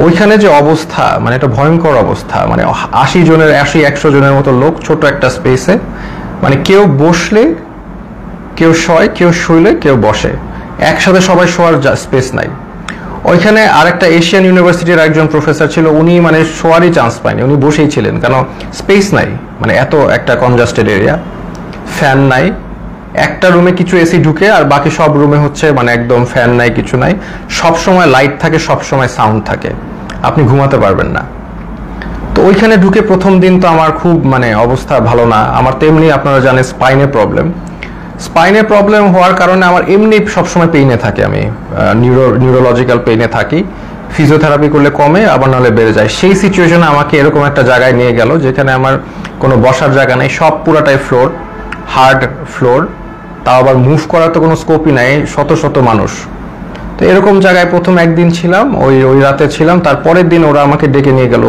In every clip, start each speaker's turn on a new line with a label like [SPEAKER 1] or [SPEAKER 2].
[SPEAKER 1] ওইখানে যে অবস্থা, মানে একটা ভয়ঙ্কর অবস্থা, মানে 80 100 জনের মতো লোক ছোট একটা স্পেসে, মানে কেউ বসলে কেউ শয়, কেউ শুইলে কেউ বসে, একসাথে সবাই শোয়ার স্পেস নাই। ওইখানে আরেকটা এশিয়ান ইউনিভার্সিটির একজন প্রফেসর ছিল, উনি মানে শোয়ারই চান্স পায়নি, উনি বসেই ছিলেন, কারণ স্পেস নাই, মানে এত একটা কনজাস্টেড এরিয়া, ফ্যান নাই, একটা রুমে কিছু এসি ঢুকে আর বাকি সব রুমে হচ্ছে মানে একদম ফ্যান নাই, কিছু নাই, সব সময় লাইট থাকে, সব সময় সাউন্ড থাকে, আপনি ঘুমাতে পারবেন না। তো ওইখানে ঢুকে প্রথম দিন তো আমার খুব মানে অবস্থা ভালো না। আমার তেমনি আপনারা জানেন স্পাইনে প্রবলেম হওয়ার কারণে আমার এমনি সবসময় পেইনে থাকে, আমি নিউরোলজিক্যাল পেইনে থাকি, ফিজিওথেরাপি করলে কমে, আবার নাহলে বেড়ে যায়। সেই সিচুয়েশনে আমাকে এরকম একটা জায়গায় নিয়ে গেল যেখানে আমার কোনো বসার জায়গা নেই, সব পুরাটাই ফ্লোর, হার্ড ফ্লোর, তাও আবার মুভ করার তো কোনো স্কোপই নাই, শত শত মানুষ। তো এরকম জায়গায় প্রথম একদিন ছিলাম, ওই রাতে ছিলাম। তারপরের দিন ওরা আমাকে ডেকে নিয়ে গেল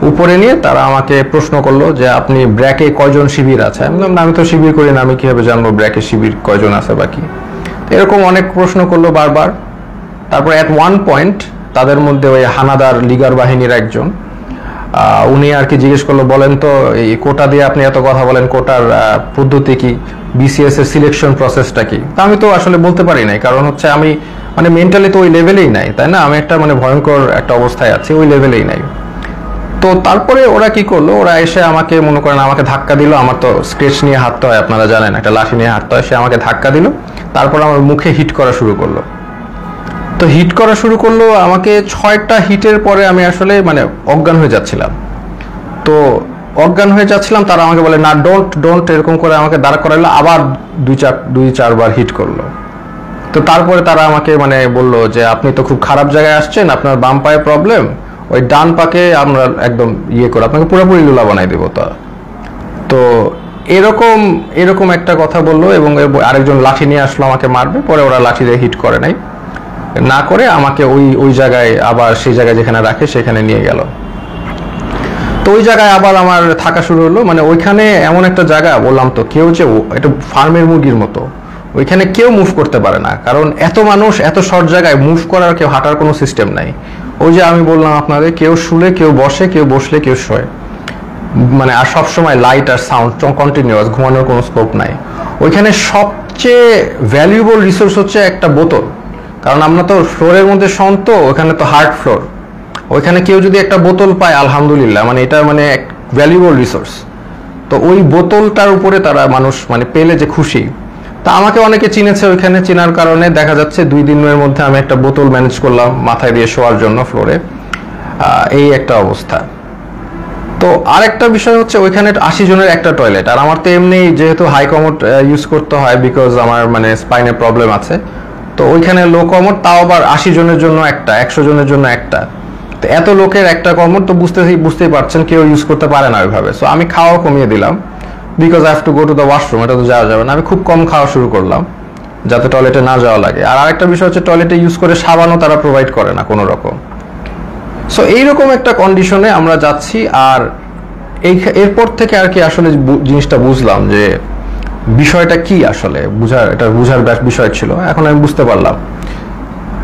[SPEAKER 1] উপরে নিয়ে তারা আমাকে প্রশ্ন করলো যে আপনি ব্র্যাকে কয়জন শিবির আছে। আমি বললাম আমি তো শিবির করি না, আমি কিভাবে জানবো ব্র্যাকে শিবির কয়জন আছে বাকি। এরকম অনেক প্রশ্ন করলো বারবার। তারপর অ্যাট ওয়ান পয়েন্ট তাদের মধ্যে ওই হানাদার লিগার বাহিনীর একজন, উনি আর কি জিজ্ঞেস করলো, বলেন তো এই কোটা দিয়ে আপনি এত কথা বলেন, কোটার পদ্ধতি কি, বিসিএস এর সিলেকশন প্রসেসটা কি। তা আমি তো আসলে বলতে পারি নাই, কারণ হচ্ছে আমি মানে মেন্টালি তো ওই লেভেলেই নাই, তাই না, আমি একটা মানে ভয়ঙ্কর একটা অবস্থায় আছি, ওই লেভেলেই নাই। তো তারপরে ওরা কি করলো, ওরা এসে আমাকে মনে করেন আমাকে ধাক্কা দিল, আমার তো স্কেচ নিয়ে হাঁটতে হয়, আপনারা জানেন একটা লাঠি নিয়ে হাঁটতে হয়, সে আমাকে ধাক্কা দিল, তারপর আমার মুখে হিট করা শুরু করলো। তো হিট করা শুরু করলো আমাকে, 6টা হিটের পরে আমি আসলে মানে অজ্ঞান হয়ে যাচ্ছিলাম। তো অজ্ঞান হয়ে যাচ্ছিলাম, তারা আমাকে বলে না ডোন্ট এরকম করে আমাকে দাঁড়া করাইলো, আবার 2-4 বার হিট করলো। তো তারপরে তারা আমাকে মানে বললো যে আপনি তো খুব খারাপ জায়গায় আসছেন, আপনার বাম পায়ে প্রবলেম, ওই ডান পাকে আমরা একদম ইয়ে করে আপনাকে পুরোপুরি লুলা বানাই দেবো। তো এরকম একটা কথা বললো, এবং আরেকজন লাঠি নিয়ে আসলো আমাকে মারবে, পরে ওরা লাঠি দিয়ে হিট করে নাই, না করে আমাকে ওই জায়গায় আবার সেই জায়গায় যেখানে রাখে সেখানে নিয়ে গেল। তো ওই জায়গায় আবার আমার থাকা শুরু হলো। মানে ওইখানে এমন একটা জায়গা, বললাম তো, কেউ যে এটা ফার্মের মুরগির মতো, ওইখানে কেউ মুভ করতে পারে না, কারণ এত মানুষ, এত শর্ট জায়গায় মুভ করার, কেউ হাঁটার কোনো সিস্টেম নাই। ওই যে আমি বললাম আপনাদের, কেউ শুলে, কেউ বসে, কেউ বসলে, কেউ শোয়, মানে আর সবসময় লাইট আর সাউন্ড কন্টিনিউয়াস, ঘুমানোর কোনো স্কোপ নাই। ওইখানে সবচেয়ে ভ্যালুয়েবল রিসোর্স হচ্ছে একটা বোতল, কারণ আমরা তো ফ্লোরের মধ্যে শোন, তো ওখানে তো হার্ড ফ্লোর, ওইখানে কেউ যদি একটা বোতল পায় আলহামদুলিল্লাহ, মানে এটা মানে এক ভ্যালুয়েবল রিসোর্স। তো ওই বোতলটার উপরে তারা মানুষ মানে পেলে যে খুশি। তা আমাকে অনেকে চিনেছে, ওইখানে চেনার কারণে দেখা যাচ্ছে 2 দিনের মধ্যে আমি একটা বোতল ম্যানেজ করলাম মাথায় দিয়ে শোয়ার জন্য ফ্লোরে, এই একটা অবস্থা। তো আরেকটা বিষয় হচ্ছে ওইখানে 80 জনের একটা টয়লেট, আর আমার তো এমনি যেহেতু হাই কমোড ইউজ করতে হয়, বিকজ আমার মানে স্পাইনের প্রবলেম আছে, তো ওইখানে লো কমোড, তাও আবার 80 জনের জন্য একটা, 100 জনের জন্য একটা। তো এত লোকের একটা কমোড তো বুঝতেই পারছেন কেউ ইউজ করতে পারে না ওইভাবে। সো আমি খাওয়া কমিয়ে দিলাম, because I have to go to the washroom, এটা তো যাওয়া যাবে না, আমি খুব কম খাওয়া শুরু করলাম যাতে টয়লেটে না যাওয়া লাগে। আর আরেকটা বিষয় হচ্ছে টয়লেটে ইউজ করে সাবানও তারা প্রোভাইড করে না কোনো রকম। সো এইরকম একটা কন্ডিশনে আমরা যাচ্ছি। আর এরপর থেকে আর কি আসলে জিনিসটা বুঝলাম যে বিষয়টা কি, আসলে বুঝার বিষয় ছিল, এখন আমি বুঝতে পারলাম।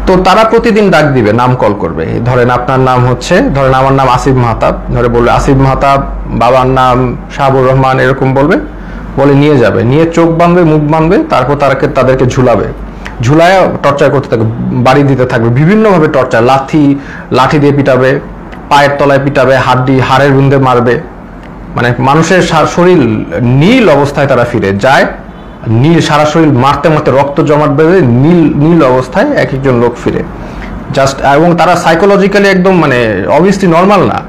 [SPEAKER 1] তো তারা প্রতিদিন ডাক দিবে, নাম কল করবে, ধরেন আপনার নাম হচ্ছে, ধরেন আমার নাম আসিফ মাহতাব, ধরে বলবে আসিফ মাহতাব, বাবার নাম শাহাবুর রহমান, এরকম বলে নিয়ে যাবে, নিয়ে চোখ বাঁধবে, মুখ বাঁধবে, তারপর তাদেরকে ঝুলায় টর্চার করতে থাকবে, বাড়ি দিতে থাকবে, বিভিন্নভাবে টর্চার, লাঠি দিয়ে পিটাবে, পায়ের তলায় পিটাবে, হাড়ের বিন্দে মারবে, মানে মানুষের শরীর নীল অবস্থায় তারা ফিরে যায়, সারা শরীর মারতে মারতে রক্ত জমাট বেঁধে নীল অবস্থায় এক একজন লোক ফিরে জাস্ট। এবং তারা সাইকোলজিক্যালি একদম মানে অবভিয়াসলি নর্মাল না,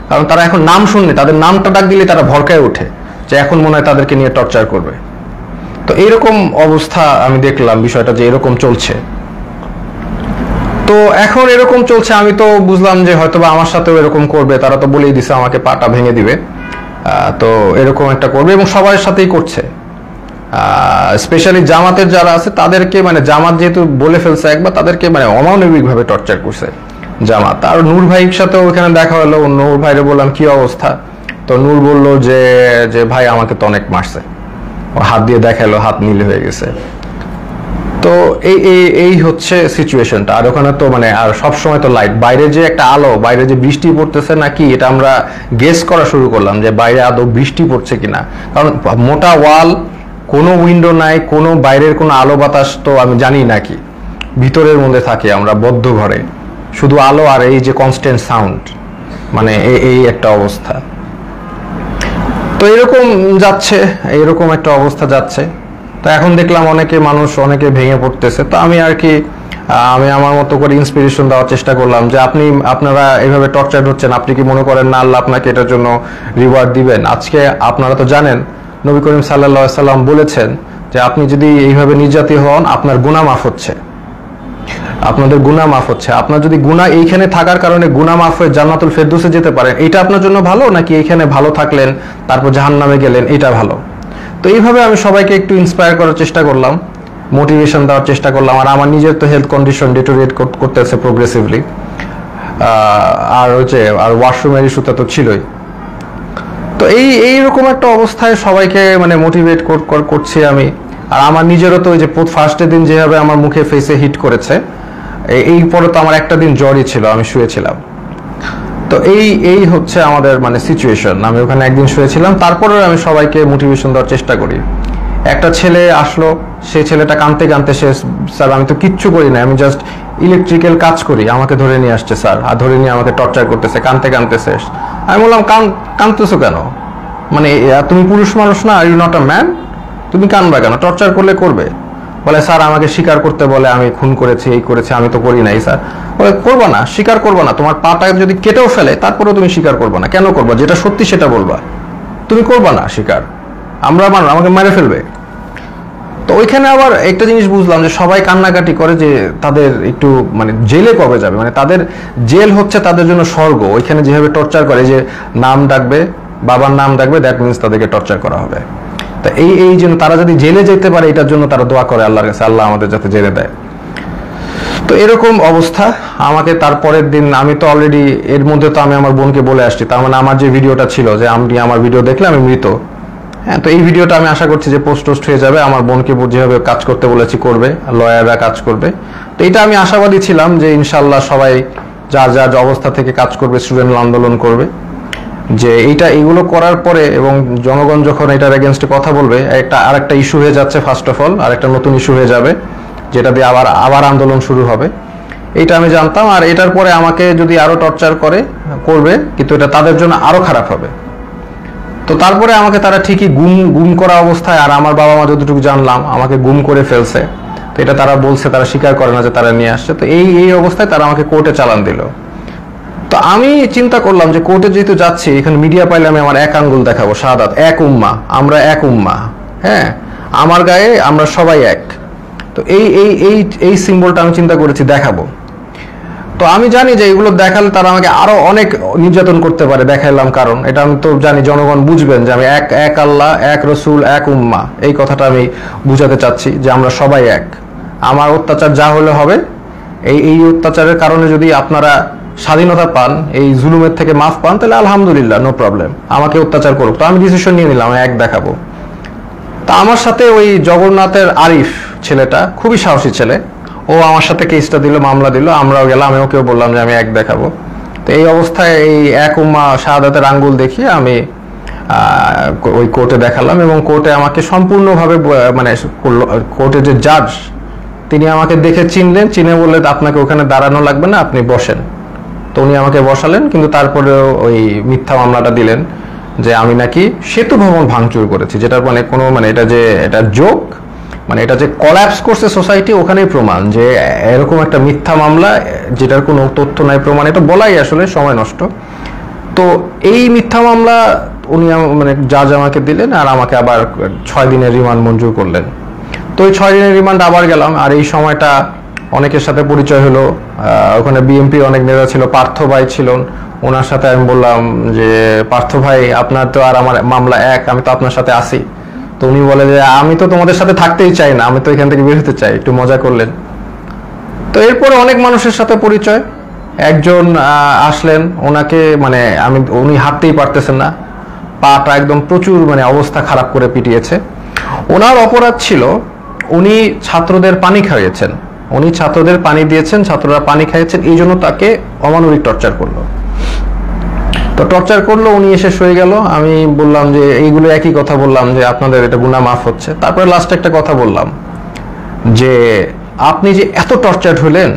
[SPEAKER 1] কারণ তারা এখন নাম শুনলে, তাদের নামটা ডাক দিলে তারা ভরকায় ওঠে যে এখন মনে হয় তাদেরকে নিয়ে টর্চার করবে। তো এইরকম অবস্থা আমি দেখলাম বিষয়টা যে এরকম চলছে। তো এখন এরকম চলছে, আমি তো বুঝলাম যে হয়তোবা আমার সাথেও এরকম করবে, তারা তো বলেই দিছে আমাকে পাটা ভেঙে দিবে। তো এরকম একটা করবে, এবং সবার সাথেই করছে, স্পেশালি জামাতের যারা আছে তাদেরকে, মানে জামাত যেহেতু বলে ফেলছে একবার, তাদেরকে মানে অমানবিকভাবে টর্চার করছে জামাত। আর নূর ভাইয়ের সাথেও ওইখানে দেখা হলো, নূর ভাইরে বললাম কি অবস্থা, তো নূর বললো যে ভাই আমাকে তো অনেক মারছে, হাত দিয়ে দেখালো, হাত নীল হয়ে গেছে। তো এই এই এই হচ্ছে সিচুয়েশনটা। আর ওখানে তো মানে আর সব সময় তো লাইট, বাইরে যে একটা আলো, বাইরে যে বৃষ্টি পড়তেছে নাকি এটা আমরা গেস করা শুরু করলাম যে বাইরে আদৌ বৃষ্টি পড়ছে কিনা, কারণ মোটা ওয়াল, কোনো উইন্ডো নাই, কোনো বাইরের কোনো আলো বাতাস তো আমি জানি নাকি, ভিতরের মধ্যে থাকি আমরা বদ্ধ ঘরে, শুধু আলো আর এই যে কনস্ট্যান্ট সাউন্ড, মানে এই একটা অবস্থা। তো এরকম যাচ্ছে, এরকম একটা অবস্থা যাচ্ছে। তো এখন দেখলাম অনেকে ভেঙে পড়তেছে। তো আমি আর কি আমি আমার মতো করে ইন্সপিরেশন দেওয়ার চেষ্টা করলাম যে আপনারা এইভাবে টর্চার হচ্ছেন, আপনি কি মনে করেন না আল্লাহ আপনাকে এটার জন্য রিওয়ার্ড দিবেন? আজকে আপনারা তো জানেন নবী করিম সাল্লাল্লাহু আলাইহি সাল্লাম বলেছেন যে আপনি যদি এইভাবে নির্যাতিত হন আপনার গুনাহ মাফ হচ্ছে, আপনাদের গুনাহ মাফ হচ্ছে। আপনার যদি গুনাহ এইখানে থাকার কারণে গুনাহ মাফ হয়ে জান্নাতুল ফেরদৌসে যেতে পারেন, এটা আপনার জন্য ভালো, নাকি এইখানে ভালো থাকলেন তারপর জাহান্নামে গেলেন, এটা ভালো? তো এইভাবে আমি সবাইকে একটু ইন্সপায়ার করার চেষ্টা করলাম, মোটিভেশন দেওয়ার চেষ্টা করলাম। আর আমার নিজের তো হেলথ কন্ডিশন ডিটোরিয়েট করতেছে প্রোগ্রেসিভলি, আর ওয়াশরুমের ইস্যুটা তো ছিলই। তো এইরকম একটা অবস্থায় সবাইকে মানে মোটিভেট করছি আমি। আর আমার নিজেরও তো ওই যে ফার্স্টের দিন যেভাবে আমার মুখে ফেসে হিট করেছে, এই পরে তো আমার একটা দিন জ্বরই ছিল, আমি শুয়েছিলাম। তো এই হচ্ছে আমাদের মানে সিচুয়েশন। আমি ওখানে একদিন শুয়েছিলাম, তারপরেও আমি সবাইকে মোটিভেশন দেওয়ার চেষ্টা করি। একটা ছেলে আসলো, সেই ছেলেটা কাঁদতে কাঁদতে, স্যার আমি তো কিচ্ছু করি না, আমি জাস্ট ইলেকট্রিক্যাল কাজ করি, আমাকে ধরে নিয়ে আসছে স্যার, আর ধরে নিয়ে আমাকে টর্চার করতেছে, কাঁদতে কাঁদতে শেষ। আমি বললাম কাঁদতেছো কেন? মানে তুমি পুরুষ মানুষ না? Are you not a man? তুমি কাঁদবা কেন? টর্চার করবে। বলে স্যার আমাকে স্বীকার করতে বলে, আমি খুন করেছি, এই করেছি। আমি তো করি নাই স্যার। বলে করবা না, স্বীকার করবা না, তোমার পাটা যদি কেটেও ফেলে তারপরেও তুমি স্বীকার করবা না। কেন করবা? যেটা সত্যি সেটা বলবা, তুমি করবা না স্বীকার, আমাকে মেরে ফেলবে। তো ওইখানে আবার একটা জিনিস বুঝলাম যে সবাই কান্নাকাটি করে যে তাদের একটু মানে জেলে কবে যাবে, মানে তাদের জেল হচ্ছে তাদের জন্য স্বর্গ। ওইখানে যেভাবে টর্চার করে, যে নাম ডাকবে, বাবার নাম ডাকবে, দ্যাট মিনস তাদেরকে টর্চার করা হবে। তা এই জন্য তারা যদি জেলে যেতে পারে, এটার জন্য তারা দোয়া করে আল্লাহর কাছে, আল্লাহ আমাদের যাতে জেলে দেয়। তো এরকম অবস্থা। আমাকে তারপরের দিন, আমি তো অলরেডি এর মধ্যে তো আমি আমার বোনকে বলে আসছি, তার মানে আমার যে ভিডিওটা ছিল যে আমি আমার ভিডিও দেখলে আমি মৃত, হ্যাঁ, তো এই ভিডিওটা আমি আশা করছি যে পোস্ট হয়ে যাবে। আমার বোনকে যেভাবে কাজ করতে বলেছি করবে, লয়াররা কাজ করবে। তো এটা আমি আশাবাদী ছিলাম যে ইনশাল্লাহ সবাই যার যার অবস্থা থেকে কাজ করবে, স্টুডেন্ট আন্দোলন করবে, যে এইগুলো করার পরে এবং জনগণ যখন এটার এগেনস্টে কথা বলবে, আরেকটা ইস্যু হয়ে যাচ্ছে। ফার্স্ট অফ অল আরেকটা নতুন ইস্যু হয়ে যাবে, যেটা দিয়ে আবার আন্দোলন শুরু হবে। এটা আমি জানতাম। আর এটার পরে আমাকে যদি আরো টর্চার করবে, কিন্তু এটা তাদের জন্য আরো খারাপ হবে। তো তারপরে আমাকে তারা ঠিকই গুম করা অবস্থায়, আর আমার বাবা মা যতটুকু জানলাম আমাকে গুম করে ফেলছে। তো এটা তারা বলছে, তারা স্বীকার করে না যে তারা নিয়ে আসছে। তো এই অবস্থায় তারা আমাকে কোর্টে চালান দিল। তো আমি চিন্তা করলাম যে কোর্টে যেহেতু যাচ্ছি, এখানে মিডিয়া পাইলে আমি আমার এক আঙ্গুল দেখাবো, শাহাদাত, এক উম্মাহ, আমরা এক উম্মাহ, হ্যাঁ, আমার গায়ে আমরা সবাই এক। তো এই সিম্বলটা আমি চিন্তা করেছি দেখাবো। তো আমি জানি যে এগুলো দেখালে তারা আমাকে আরো অনেক নির্যাতন করতে পারে, দেখাইলাম, কারণ এটা আমি তো জানি জনগণ বুঝবেন যে আমি এক আল্লাহ, এক রসুল, এক উম্মাহ, এই কথাটা আমি বুঝাতে চাচ্ছি যে আমরা সবাই এক। আমার অত্যাচার যা হলে হবে, এই অত্যাচারের কারণে যদি আপনারা স্বাধীনতা পান, এই জুলুমের থেকে মাফ পান, তাহলে আলহামদুলিল্লাহ, নো প্রবলেম, আমাকে অত্যাচার করুক। তো আমি ডিসিশন নিয়ে নিলাম, এক দেখাবো। তা আমার সাথে ওই জগন্নাথের আরিফ ছেলেটা, খুবই সাহসী ছেলে, ও আমার সাথে কেসটা দিল, মামলা দিল, আমরাও গেলাম, আমি ওকেও বললাম যে আমি এক দেখাবো। তো এই অবস্থায় এই এক উম্মাহ শাহাদাতের আঙ্গুল দেখিয়ে আমি ওই কোর্টে দেখালাম, এবং কোর্টে আমাকে সম্পূর্ণভাবে মানে কোর্টে যে জাজ, তিনি আমাকে দেখে চিনে বললেন আপনাকে ওখানে দাঁড়ানো লাগবে না, আপনি বসেন। তো উনি আমাকে বসালেন, কিন্তু তারপরেও ওই মিথ্যা মামলাটা দিলেন যে আমি নাকি সেতু ভবন ভাঙচুর করেছি, যেটার মানে কোনো মানে এটা জোক, মানে এটা যে কলাপস করছে সোসাইটি, ওখানেই প্রমাণ যে এরকম একটা মিথ্যা মামলা যেটার কোনো তথ্য নাই, প্রমাণ, এটা বলাই আসলে সময় নষ্ট। তো এই মিথ্যা মামলা উনি মানে জাজ আমাকে দিলেন, আর আমাকে আবার 6 দিনের রিমান্ড মঞ্জুর করলেন। তো ওই 6 দিনের রিমান্ড আবার গেলাম। আর এই সময়টা অনেকের সাথে পরিচয় হলো, ওখানে বিএনপির অনেক নেতা ছিল, পার্থ ভাই ছিলেন, ওনার সাথে আমি বললাম যে পার্থ ভাই আপনার তো আর আমার মামলা এক, আমি তো আপনার সাথে আসি। তো উনি বলে যে আমি তো তোমাদের সাথে থাকতেই চাই না, আমি তো এখান থেকে বের হতে চাই, একটু মজা করলেন। তো এরপরে অনেক মানুষের সাথে পরিচয়। একজন আসলেন, ওনাকে মানে উনি হাঁটতেই পারতেছেন না, পাটা একদম প্রচুর মানে অবস্থা খারাপ করে পিটিয়েছে। ওনার অপরাধ ছিল, উনি ছাত্রদের পানি খাইয়েছেন, উনি ছাত্রদের পানি দিয়েছেন, ছাত্ররা পানি খাইয়েছেন, এই জন্য তাকে অমানবিক টর্চার করলো। তো টর্চার করলো, উনি এসে শুয়ে গেল। আমি বললাম যে এইগুলো একই কথা বললাম যে আপনাদের এটা গুনাহ মাফ হচ্ছে। তারপরে লাস্টে একটা কথা বললাম যে আপনি যে এত টর্চার হলেন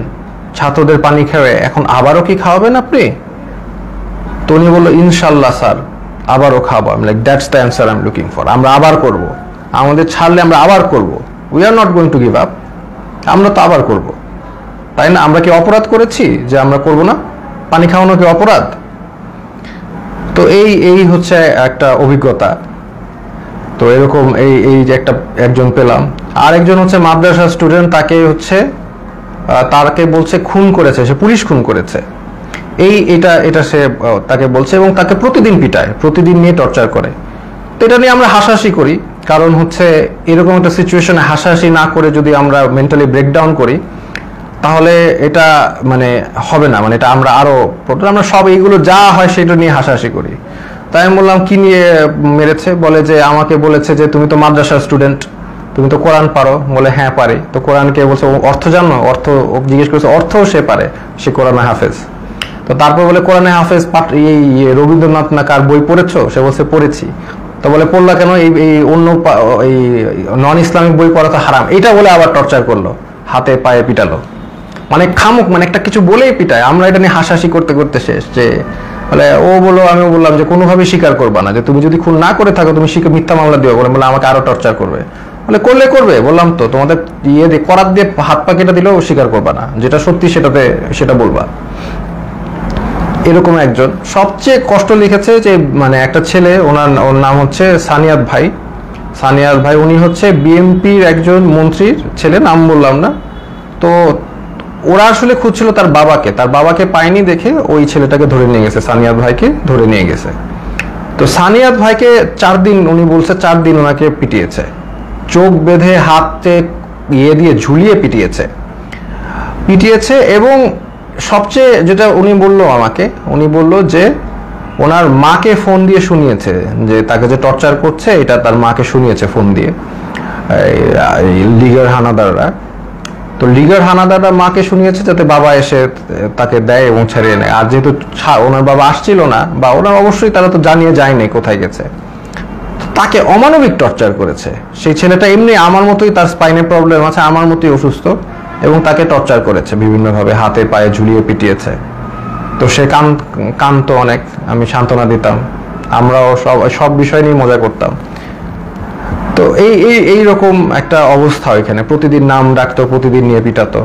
[SPEAKER 1] ছাত্রদের পানি খাওয়ায়, এখন আবারও কি খাওয়াবেন আপনি? তো উনি বললো ইনশাল্লাহ স্যার আবারও খাওয়াবো। আমি like that's the answer I am looking for. আমরা আবার করব, আমাদের ছাড়লে আমরা আবার করব, we are not going to give up. আমরা তো আবার করব, তাই না? আমরা কি অপরাধ করেছি যে আমরা করব না? পানি খাওয়ানো কি অপরাধ? তো এই হচ্ছে একটা অভিজ্ঞতা। তো এরকম এই যে একজন পেলাম। আর একজন হচ্ছে মাদ্রাসা স্টুডেন্ট, তাকে হচ্ছে তাকে বলছে খুন করেছে, সে পুলিশ খুন করেছে, এটা সে তাকে বলছে, এবং তাকে প্রতিদিন পিটায়, প্রতিদিন নিয়ে টর্চার করে। তো এটা নিয়ে আমরা হাসাহাসি করি, কারণ হচ্ছে এরকম একটা সিচুয়েশনে হাসাহাসি না করে যদি আমরা মেন্টালি ব্রেকডাউন করি তাহলে এটা মানে হবে না, মানে এটা আমরা আমরা সব এইগুলো যা হয় সেটা নিয়ে হাসাহাসি করি। তাই আমি বললাম কি নিয়ে মেরেছে? বলে যে আমাকে বলেছে যে তুমি তো মাদ্রাসার স্টুডেন্ট, তুমি তো কোরআন পারো। বলে হ্যাঁ পারি। তো কোরআনকে বলছে অর্থ জানো? অর্থ জিজ্ঞেস করেছে, অর্থও সে পারে, সে কোরআনে হাফেজ। তো তারপর বলে কোরআনে হাফেজ এই রবীন্দ্রনাথ না কার বই পড়েছো? সে বলছে পড়েছি। তো বলে পড়লা কেন? এই অন্য এই নন ইসলামিক বই পড়া তো হারাম, এটা বলে আবার টর্চার করলো, হাতে পায়ে পিটালো। মানে খামুক, মানে একটা কিছু বলেই পিটায়। আমরা এটা নিয়ে হাসাহাসি করতে করতে শেষ। যে বলে ও বলো, আমি বললাম যে কোনোভাবে স্বীকার করবা না, যে তুমি যদি খুন না করে থাকো তুমি মিথ্যা মামলা দিও। বলে আমাকে আরো টর্চার করবে। বলে করবে, বললাম তো তোমাদের করাত দিয়ে হাত পা কেটে দিলেও স্বীকার করবা না, যেটা সত্যি সেটা বলবা। এরকম একজন সবচেয়ে কষ্ট লিখেছে যে মানে একটা ছেলে, ওর নাম হচ্ছে সানিয়াত ভাই। উনি হচ্ছে বিএনপির একজন মন্ত্রীর ছেলে, নাম বললাম না। তো ওরা আসলে খুঁজছিল তার বাবাকে পায়নি দেখে ওই ছেলেটাকে ধরে নিয়ে গেছে, সানিয়াত ভাইকে ধরে নিয়ে গেছে। তো সানিয়াত ভাইকে 4 দিন, উনি বলছে 4 দিন ওনাকে পিটিয়েছে, চোখ বেঁধে হাতে দিয়ে ঝুলিয়ে পিটিয়েছে। এবং সবচেয়ে যেটা উনি বলল যে ওনার মাকে ফোন দিয়ে শুনিয়েছে যে তাকে যে টর্চার করছে, এটা তার মাকে শুনিয়েছে ফোন দিয়ে লিগার হানাদাররা। তো লিগার হানাদাররা মাকে শুনিয়েছে যাতে বাবা এসে তাকে দেয় এবং ছাড়িয়ে নেয়। আর যেহেতু ওনার বাবা আসছিল না, বা ওনার অবশ্যই তারা তো জানিয়ে যায়নি কোথায় গেছে, তাকে অমানবিক টর্চার করেছে। সেই ছেলেটা এমনি আমার মতোই, তার স্পাইনে প্রবলেম আছে, আমার মতোই অসুস্থ, এবং তাকে টর্চার করেছে বিভিন্নভাবে, হাতে পায়ে ঝুলিয়ে পিটিয়েছে। তো সে কাঁদতো অনেক, আমি সান্ত্বনা দিতাম, আমরাও সব বিষয় নিয়ে মজা করতাম। তো এইরকম একটা অবস্থা ওইখানে, প্রতিদিন নাম ডাকতো, প্রতিদিন নিয়ে পিটাতো।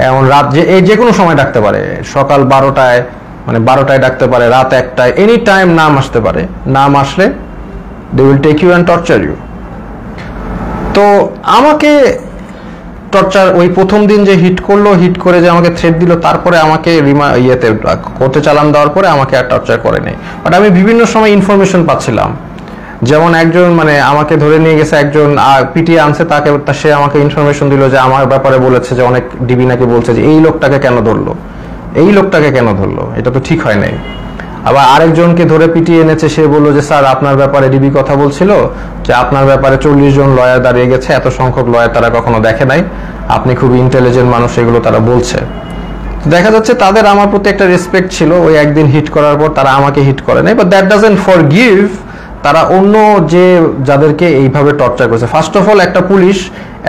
[SPEAKER 1] এমন রাত যে কোনো সময় ডাকতে পারে, সকাল 12টায় ডাকতে পারে, রাত 1টায়, এনি টাইম নাম আসতে পারে। নাম আসলে they will take you and torture you. তো আমাকে টর্চার ওই প্রথম দিন যে হিট করে যে আমাকে থ্রেট দিল, তারপরে আমাকে কোর্টে চালান দেওয়ার পরে আমাকে আর টর্চার করে নাই। বাট আমি বিভিন্ন সময় ইনফরমেশন পাচ্ছিলাম, যেমন একজন মানে আমাকে ধরে নিয়ে গেছে, একজন পিটিয়ে আনছে, সে আমাকে ইনফরমেশন দিল যে আমার ব্যাপারে বলেছে যে অনেক ডিবি নাকি বলছে যে এই লোকটাকে কেন ধরলো, এটা তো ঠিক হয় নাই। আবার আরেকজনকে ধরে পিটিয়ে এনেছে, সে বললো যে স্যার আপনার ব্যাপারে ডিবি কথা বলছিল যে আপনার ব্যাপারে 40 জন লয়ার দাঁড়িয়ে গেছে, এত সংখ্যক লয়ার তারা কখনো দেখে নাই, আপনি খুবই ইন্টেলিজেন্ট মানুষ, এগুলো তারা বলছে। দেখা যাচ্ছে তাদের আমার প্রতি একটা রেসপেক্ট ছিল। ওই একদিন হিট করার পর তারা আমাকে হিট করে নাই, বাট দ্যাট ডাজন্ট ফরগিভ তারা অন্য যাদেরকে এইভাবে টর্চার করেছে। ফার্স্ট অফ অল, একটা পুলিশ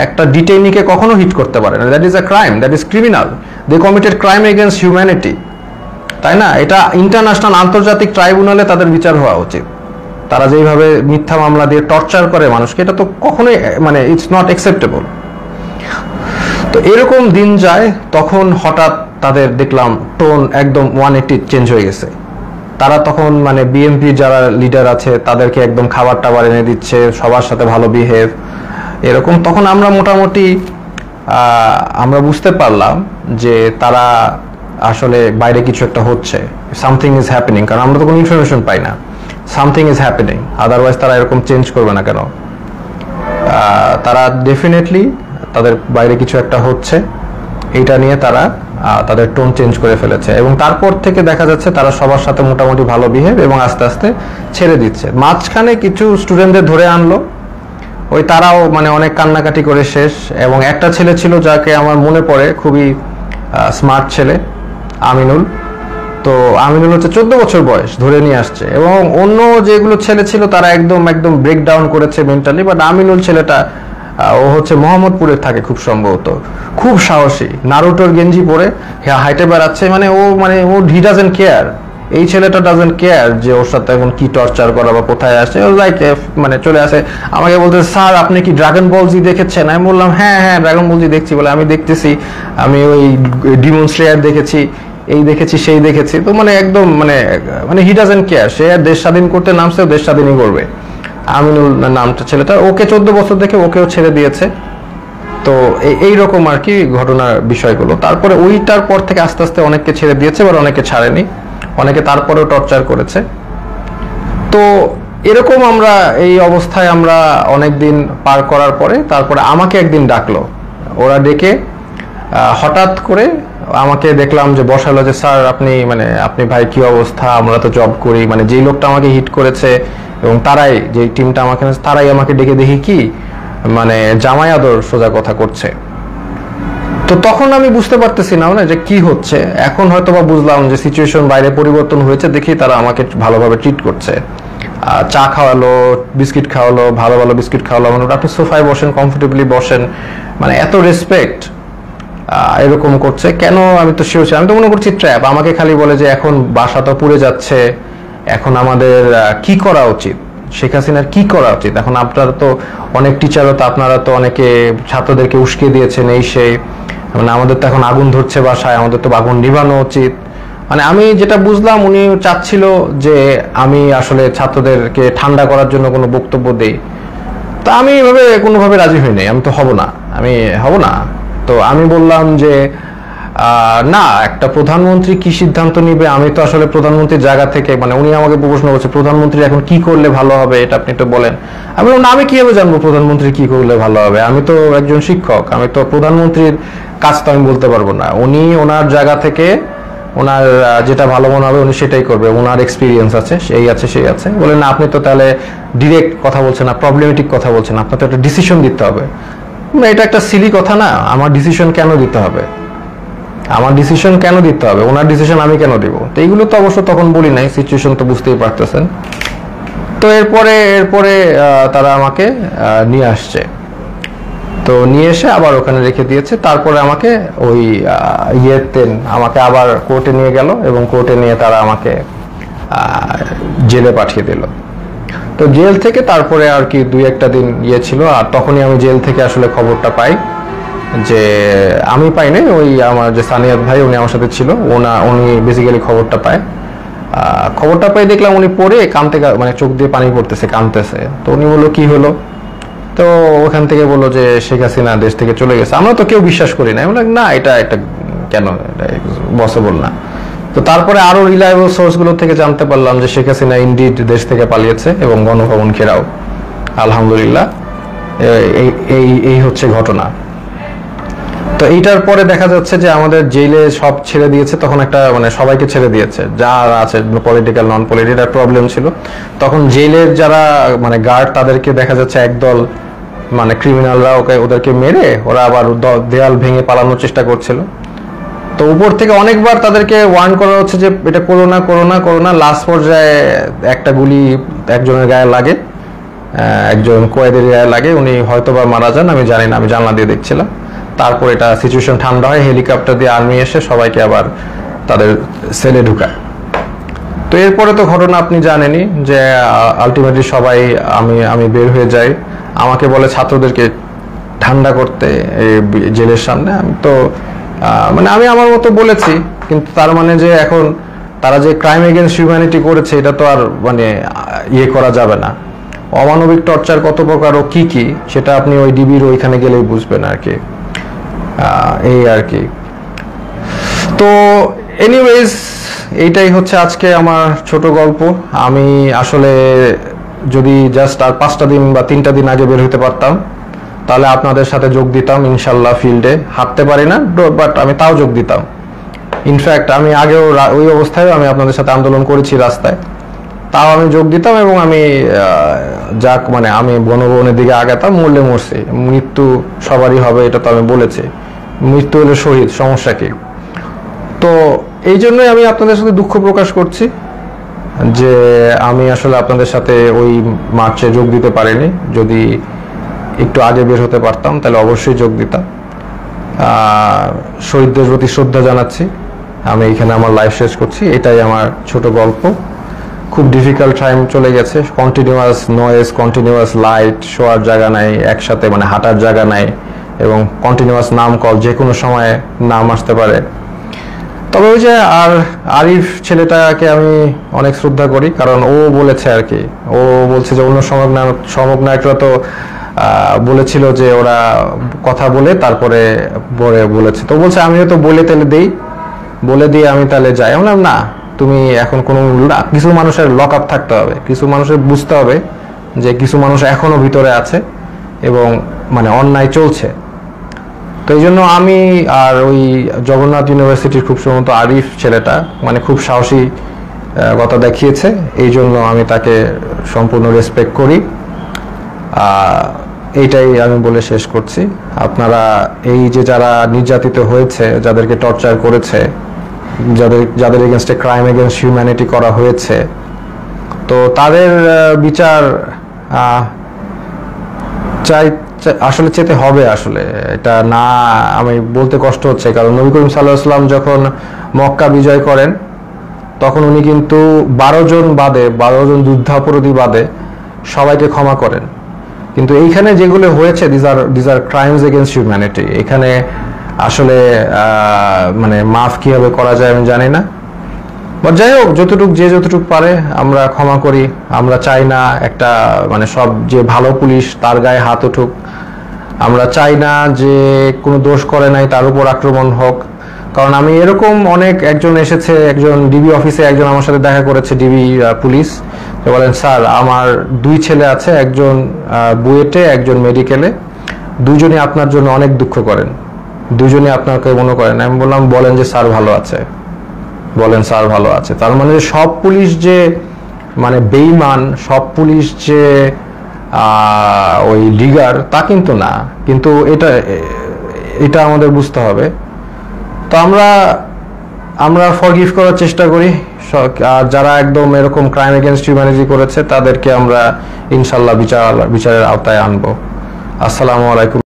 [SPEAKER 1] একটা ডিটেইনিকে কখনো হিট করতে পারে না, that is a crime, that is criminal, they committed crime against humanity, তাই না? এটা ইন্টারন্যাশনাল, আন্তর্জাতিক ট্রাইব্যুনালে তাদের বিচার হওয়া উচিত। তারা যেভাবে মিথ্যা মামলা দিয়ে টর্চার করে মানুষকে, এটা তো কখনোই মানে ইটস নট অ্যাকসেপ্টেবল। তো এরকম দিন যায়, তখন হঠাৎ তাদের দেখলাম টোন একদম 180 চেঞ্জ হয়ে গেছে। তারা তখন মানে বিএনপি যারা লিডার আছে তাদেরকে একদম খাবার টাবার এনে দিচ্ছে, সবার সাথে ভালো বিহেভ, এরকম। তখন আমরা মোটামুটি আমরা বুঝতে পারলাম যে তারা আসলে বাইরে কিছু একটা হচ্ছে, সামথিং ইজ হ্যাপেনিং, কারণ আমরা তো কোনো ইনফরমেশন পাই না, সামথিং ইজ হ্যাপেনিং, আদারওয়াইজ তারা এরকম চেঞ্জ করবে না কেন? তারা ডেফিনেটলি তাদের বাইরে কিছু একটা হচ্ছে, এইটা নিয়ে তারা তাদের টোন চেঞ্জ করে ফেলেছে। এবং তারপর থেকে দেখা যাচ্ছে তারা সবার সাথে মোটামুটি ভালো বিহেভ, এবং আস্তে আস্তে ছেড়ে দিচ্ছে। মাঝখানে কিছু স্টুডেন্টদের ধরে আনলো, ওই তারাও মানে অনেক কান্নাকাটি করে শেষ। এবং একটা ছেলে ছিল যাকে আমার মনে পড়ে, খুবই স্মার্ট ছেলে, আমিনুল। তো আমিনুল হচ্ছে 14 বছর বয়স ধরে নিয়ে আসছে, এবং অন্য যেগুলো ছেলে ছিল তারা একদম একদম ব্রেক ডাউন করেছে মেন্টালি, বাট আমিনুল ছেলেটা ও হচ্ছে মোহাম্মদপুরে থাকে খুব সম্ভবত, খুব সাহসী, নারুটোর গেঞ্জি পরে হাইটে বেড়াচ্ছে, মানে ও হি ডাজেন্ট কেয়ার। এই ছেলেটা ডাজেন্ট কেয়ার যে ওর সাথে এখন কি টর্চার করা বা কোথায় আসে, ও লাইক মানে চলে আসে আমাকে বলতে, স্যার আপনি কি ড্রাগন বল জি দেখেছেন? আমি বললাম হ্যাঁ হ্যাঁ ড্রাগন বল জি দেখছি। বলে আমি দেখতেছি, আমি ওই ডিমন স্লেয়ার দেখেছি, এই দেখেছি সেই দেখেছি। তো মানে একদম মানে মানে হি ডাজেন্ট কেয়ার, সে দেশ স্বাধীন করতে নামছে, দেশ স্বাধীনই করবে। আমিনুল নামটা ছেলেটা, ওকে 14 বছর দেখে ওকেও ছেড়ে দিয়েছে। তো এইরকম আর কি ঘটনার বিষয়গুলো। তারপরে ওইটার পর থেকে আস্তে আস্তে অনেককে ছেড়ে দিয়েছে, এবার অনেকে ছাড়েনি, অনেকে তারপরেও টর্চার করেছে। তো এরকম আমরা এই অবস্থায় আমরা অনেকদিন পার করার পরে তারপরে আমাকে একদিন ডাকলো, ওরা ডেকে হঠাৎ করে আমাকে দেখলাম যে বসালো, যে স্যার আপনি ভাই কি অবস্থা, আমরা তো জব করি, মানে যেই লোকটা আমাকে হিট করেছে এবং তারাই যে টিমটা তারাই আমাকে ডেকে দেখি কি মানে জামাই আদর সোজা কথা করছে। তো তখন আমি বুঝতে পারতেছি না যে কি হচ্ছে। এখন হয়তো বা বুঝলাম যে সিচুয়েশন বাইরে পরিবর্তন হয়েছে, দেখি তারা আমাকে ভালোভাবে ট্রিট করছে, চা খাওয়ালো, বিস্কিট খাওয়ালো, ভালো ভালো বিস্কিট খাওয়ালো, মানে আপনি সোফায় বসেন, কমফোর্টেবলি বসেন, মানে এত রেসপেক্ট এরকম করছে। কেন আমি তো শিওর, আমি তো মনে করছি ট্র্যাপ। আমাকে খালি বলে যে এখন বাসা তো পুড়ে যাচ্ছে, এখন আমাদের কি করা উচিত, শেখ হাসিনার কি করা উচিত। এখন আপনারা তো অনেক টিচারও তো, আপনারা তো অনেকে ছাত্রদেরকে উস্কে দিয়েছেন এই সেই, মানে আমাদের তো এখন আগুন ধরছে বাসায়, আমাদের তো আগুন নিভানো উচিত। মানে আমি যেটা বুঝলাম উনি চাচ্ছিল যে আমি আসলে ছাত্রদেরকে ঠান্ডা করার জন্য কোনো বক্তব্য দেই। তো আমি এভাবে কোনোভাবে রাজি হই নাই, আমি তো হব না, আমি হব না। তো আমি বললাম যে না, একটা প্রধানমন্ত্রী কি সিদ্ধান্ত নিবে, আমি তো আসলে প্রধানমন্ত্রীর জায়গা থেকে, মানে উনি আমাকে প্রশ্ন করছে প্রধানমন্ত্রী এখন কি করলে ভালো হবে, এটা আপনি একটু বলেন। আমি বললাম আমি কিভাবে জানবো প্রধানমন্ত্রী কি করলে ভালো হবে, আমি তো একজন শিক্ষক, আমি তো প্রধানমন্ত্রীর কাজ তো আমি বলতে পারবো না। উনি ওনার জায়গা থেকে ওনার যেটা ভালো মনে হবে উনি সেটাই করবে, ওনার এক্সপিরিয়েন্স আছে, সেই আছে সেই আছে। বলেন না আপনি তো তাহলে ডিরেক্ট কথা বলছেন না, প্রবলেমেটিক কথা বলছেন, আপনার তো একটা ডিসিশন দিতে হবে। এটা একটা সিলি কথা না, আমার ডিসিশন কেন দিতে হবে, আমার ডিসিশন কেন দিতে হবে, ওনার ডিসিশন আমি কেন দিব। তো এইগুলো তো অবশ্য তখন বলি নাই, সিচুয়েশন তো বুঝতেই পারতেছেন। তো এরপরে তারা আমাকে নিয়ে আসছে, তো নিয়ে এসে আবার ওখানে রেখে দিয়েছে। তারপরে আমাকে ওই আমাকে আবার কোর্টে নিয়ে গেল, এবং কোর্টে নিয়ে তারা আমাকে জেলে পাঠিয়ে দিল। তো জেল থেকে তারপরে আর কি 2-1 দিন ছিল, আর তখনই আমি জেল থেকে আসলে খবরটা পাই, যে আমি পাইনি, ওই আমার যে সানিয়াত ভাই উনি আমার সাথে ছিল, উনি বেসিক্যালি খবরটা পায়। খবরটা পাই দেখলাম উনি পড়ে কাঁদতে, মানে চোখ দিয়ে পানি পড়তেছে, কাঁদতেছে। তো উনি বললো কি হলো, তো ওখান থেকে বললো যে শেখ হাসিনা দেশ থেকে চলে গেছে। আমরা তো কেউ বিশ্বাস করি না, আমি না এটা কেন, এটা পসিবল না। তো তারপরে আরো রিলায়েবল সোর্সগুলো থেকে জানতে পারলাম যে শেখ হাসিনা ইনডিড দেশ থেকে পালিয়েছে, এবং গণভবন ঘেরাও, আলহামদুলিল্লাহ। এই হচ্ছে ঘটনা। তো এইটার পরে দেখা যাচ্ছে যে আমাদের জেলে সব ছেড়ে দিয়েছে, তখন একটা মানে সবাইকে ছেড়ে দিয়েছে যারা আছে, পলিটিক্যাল নন পলিটিক্যাল প্রবলেম ছিল। তখন জেলের যারা মানে গার্ড, তাদেরকে দেখা যাচ্ছে একদল মানে ক্রিমিনালরা ওদেরকে মেরে ওরা আবার দেয়াল ভেঙে পালানোর চেষ্টা করছিল। তো উপর থেকে অনেকবার তাদেরকে ওয়ার্ন করা হচ্ছে যে এটা করো না করো না করো না। লাস্ট পর্যায়ে একটা গুলি একজনের গায়ে লাগে, একজন কয়েদের গায়ে লাগে, উনি হয়তোবা মারা যান, আমি জানি না, আমি জানলা দিয়ে দেখছিলাম। তারপর এটা সিচুয়েশন ঠান্ডা হয়, হেলিকপ্টার দিয়ে আর্মি এসে সবাইকে আবার তাদের সেলে ঢুকায়। তো এরপরে তো ঘটনা আপনি জানেনই, যে আলটিমেটলি সবাই আমি বের হয়ে যাই, আমাকে বলে ছাত্রদেরকে ঠান্ডা করতে জেলের সামনে। আমি তো মানে আমি আমার মতো বলেছি, কিন্তু তার মানে যে এখন তারা যে ক্রাইম এগেইনস্ট হিউম্যানিটি করেছে এটা তো আর মানে ইয়ে করা যাবে না। অমানবিক টর্চার কত প্রকার ও কি কি সেটা আপনি ওই ডিবির ওইখানে গেলেই বুঝবেন আর কি, এই আর কি। তো এনিওয়েজ এইটাই হচ্ছে আজকে আমার ছোট গল্প। আমি আসলে যদি জাস্ট আর 5টা দিন বা 3টা দিন আগে বের হতে পারতাম তাহলে আপনাদের সাথে যোগ দিতাম ইনশাল্লাহ। ফিল্ডে হাঁটতে পারি না, বাট আমি তাও যোগ দিতাম। ইনফ্যাক্ট আমি আগেও ওই অবস্থায় আমি আপনাদের সাথে আন্দোলন করেছি রাস্তায়। তাও আমি যোগ দিতাম এবং আমি যাক মানে আমি গণভবনের দিকে আগাতাম, মরলে মরছি, মৃত্যু সবারই হবে এটা তো আমি বলেছি, মৃত্যু হলে শহীদ, সমস্যা কি। তো এই জন্যই আমি আপনাদের সাথে দুঃখ প্রকাশ করছি যে আমি আসলে আপনাদের সাথে ওই মার্চে যোগ দিতে পারিনি। যদি একটু আগে বের হতে পারতাম তাহলে অবশ্যই যোগ দিতাম। শহীদদের প্রতি শ্রদ্ধা জানাচ্ছি। আমি এখানে আমার লাইফ শেষ করছি। এটাই আমার ছোট গল্প। খুব ডিফিকাল্ট টাইম চলে গেছে, কন্টিনিউয়াস নয়েজ, কন্টিনিউয়াস লাইট, শোয়ার জায়গা নাই, একসাথে মানে হাঁটার জায়গা নাই, এবং কন্টিনিউয়াস নাম কল, যে কোনো সময় নাম আসতে পারে। তবে ওই যে আরিফ ছেলেটাকে আমি অনেক শ্রদ্ধা করি, কারণ ও বলেছে আর কি, ও বলছে যে অন্য সমগ্নায়করা তো বলেছিল যে ওরা কথা বলে তারপরে বলেছে, তো বলছে আমি তো বলে তাহলে বলে দিয়ে আমি তাহলে যাই। আমি বললাম না, তুমি এখন কোনো কিছু মানুষের লক আপ থাকতে হবে, কিছু মানুষের বুঝতে হবে যে কিছু মানুষ এখনো ভিতরে আছে এবং মানে অন্যায় চলছে। তো এই জন্য আমি আর ওই জগন্নাথ ইউনিভার্সিটির খুব সম্ভবত আরিফ ছেলেটা মানে খুব সাহসী কথা দেখিয়েছে, এই জন্য আমি তাকে সম্পূর্ণ রেসপেক্ট করি। এইটাই আমি বলে শেষ করছি। আপনারা এই যে যারা নির্যাতিত হয়েছে, যাদেরকে টর্চার করেছে, যাদের এগেনস্টে ক্রাইম এগেনস্ট হিউম্যানিটি করা হয়েছে, তো তাদের বিচার আসলে চেতে হবে। আসলে এটা না আমি বলতে কষ্ট হচ্ছে, কারণ নবী করিম সাল্লাল্লাহু আলাইহি ওয়াসাল্লাম যখন মক্কা বিজয় করেন তখন উনি কিন্তু 12 জন যুদ্ধাপরাধী বাদে সবাইকে ক্ষমা করেন। কিন্তু এইখানে যেগুলো হয়েছে these are crimes against humanity. এখানে আসলে মানে মাফ কিভাবে করা যায় আমি জানি না। যাই হোক, যতটুক পারে আমরা ক্ষমা করি। আমরা চাই না একটা মানে সব যে ভালো পুলিশ তার গায়ে হাত উঠুক। আমরা চাই না যে কোনো দোষ করে নাই তার উপর আক্রমণ হোক। কারণ আমি এরকম একজন এসেছে, একজন ডিবি অফিসে একজন আমার সাথে দেখা করেছে, ডিবি পুলিশ, বলেন স্যার আমার 2 ছেলে আছে, একজন বুয়েটে একজন মেডিকেলে, দুজনই আপনার জন্য অনেক দুঃখ করেন, দুজনই আপনাকে মনে করেন। আমি বললাম বলেন যে স্যার ভালো আছে, বলেন স্যার ভালো আছে। তার মানে সব পুলিশ যে মানে বেঈমান, সব পুলিশ যে ওই লিগার তা কিন্তু না, কিন্তু এটা আমাদের বুঝতে হবে। তো আমরা ফরগিভ করার চেষ্টা করি, আর যারা একদম এরকম ক্রাইম এগেনস্ট হিউম্যানিটি করেছে তাদেরকে আমরা ইনশাল্লাহ বিচারের আওতায় আনবো। আসসালামু আলাইকুম।